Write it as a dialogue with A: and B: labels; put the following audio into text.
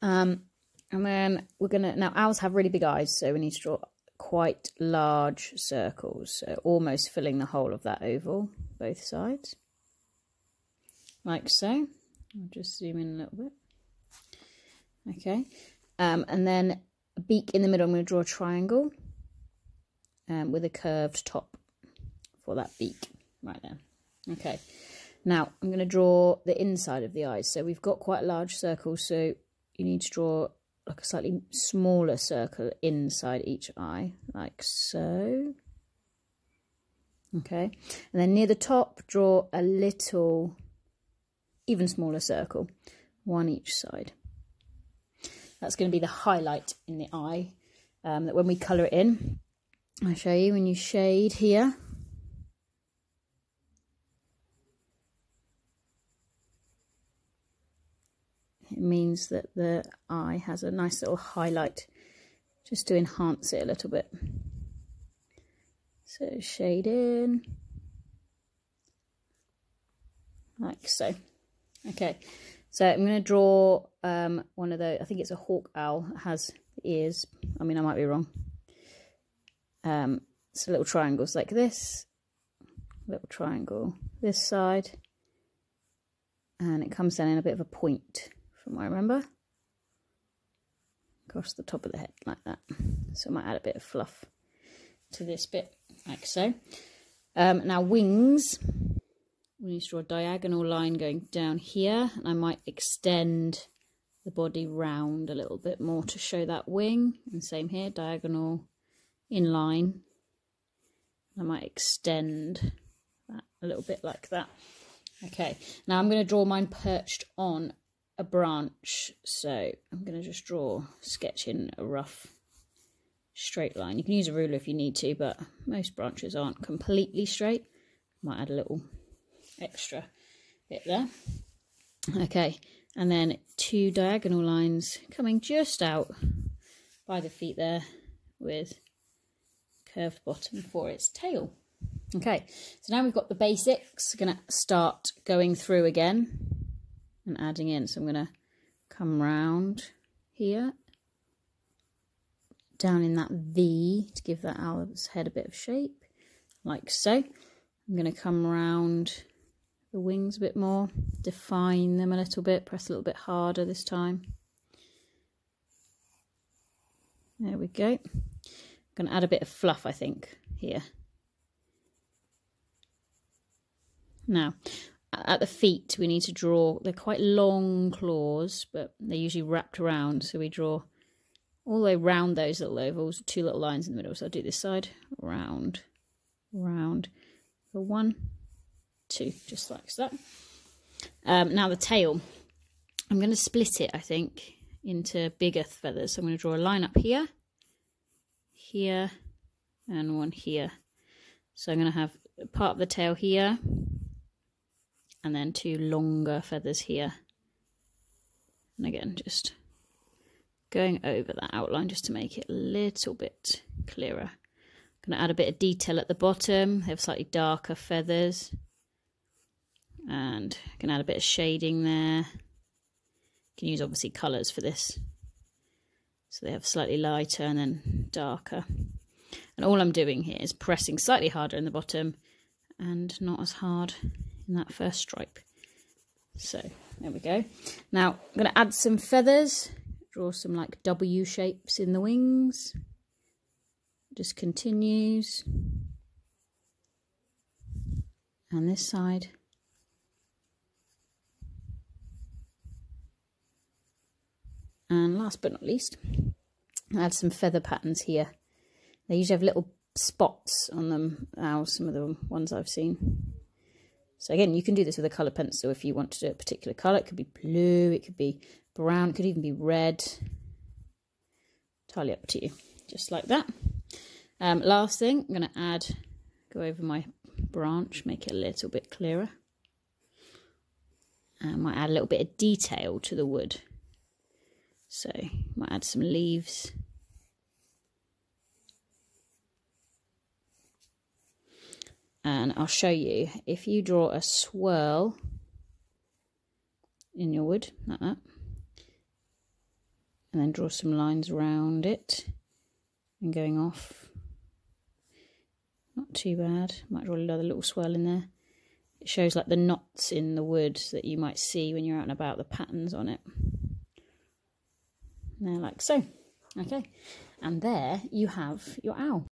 A: And then we're gonna, now owls have really big eyes, so we need to draw quite large circles, so almost filling the whole of that oval, both sides, like so. I'll just zoom in a little bit. Okay, and then a beak in the middle. I'm going to draw a triangle with a curved top for that beak right there. Okay, now I'm going to draw the inside of the eyes. So we've got quite large circles, so you need to draw like a slightly smaller circle inside each eye, like so. Okay, and then near the top, draw a little, even smaller circle, one each side. That's going to be the highlight in the eye, that when we colour it in, I'll show you when you shade here. It means that the eye has a nice little highlight, just to enhance it a little bit. So shade in, like so. Okay, so I'm going to draw one of those, I think it's a hawk owl, it has ears, I mean I might be wrong. So little triangles like this, little triangle this side, and it comes down in a bit of a point from what I remember, across the top of the head like that. So I might add a bit of fluff to this bit, like so. Now wings, we need to draw a diagonal line going down here, and I might extend the body round a little bit more to show that wing, and same here, diagonal in line. I might extend that a little bit like that. Okay, now I'm going to draw mine perched on a branch, so I'm going to just sketch in a rough straight line. You can use a ruler if you need to, but most branches aren't completely straight. Might add a little extra bit there. Okay, and then two diagonal lines coming just out by the feet there with curved bottom for its tail. Okay, so now we've got the basics. We're going to start going through again and adding in. So I'm going to come round here, down in that V to give that owl's head a bit of shape, like so. I'm going to come round the wings a bit more, define them a little bit, press a little bit harder this time. There we go. I'm going to add a bit of fluff, I think, here. Now, at the feet, we need to draw, they're quite long claws, but they're usually wrapped around, so we draw all the way round those little ovals, two little lines in the middle. So I'll do this side, round, round, for 1, 2, just like that. Now the tail, I'm going to split it, I think, into bigger feathers. So I'm going to draw a line up here, here, and one here. So I'm going to have part of the tail here, and then 2 longer feathers here. And again, just going over that outline just to make it a little bit clearer. I'm going to add a bit of detail at the bottom. They have slightly darker feathers. And I can add a bit of shading there. You can use obviously colours for this. So they have slightly lighter and then darker. And all I'm doing here is pressing slightly harder in the bottom and not as hard in that first stripe. So there we go. Now I'm going to add some feathers, draw some like W shapes in the wings. Just continues. And this side. And last but not least, add some feather patterns here. They usually have little spots on them now, some of the ones I've seen. So again, you can do this with a colour pencil if you want to do a particular colour. It could be blue, it could be brown, it could even be red. Entirely up to you, just like that. Last thing, I'm going to go over my branch, make it a little bit clearer. And might add a little bit of detail to the wood. So, might add some leaves. And I'll show you, if you draw a swirl in your wood, like that, and then draw some lines around it and going off. Not too bad. Might draw another little swirl in there. It shows like the knots in the wood that you might see when you're out and about, the patterns on it. Now like so. Okay, and there you have your owl.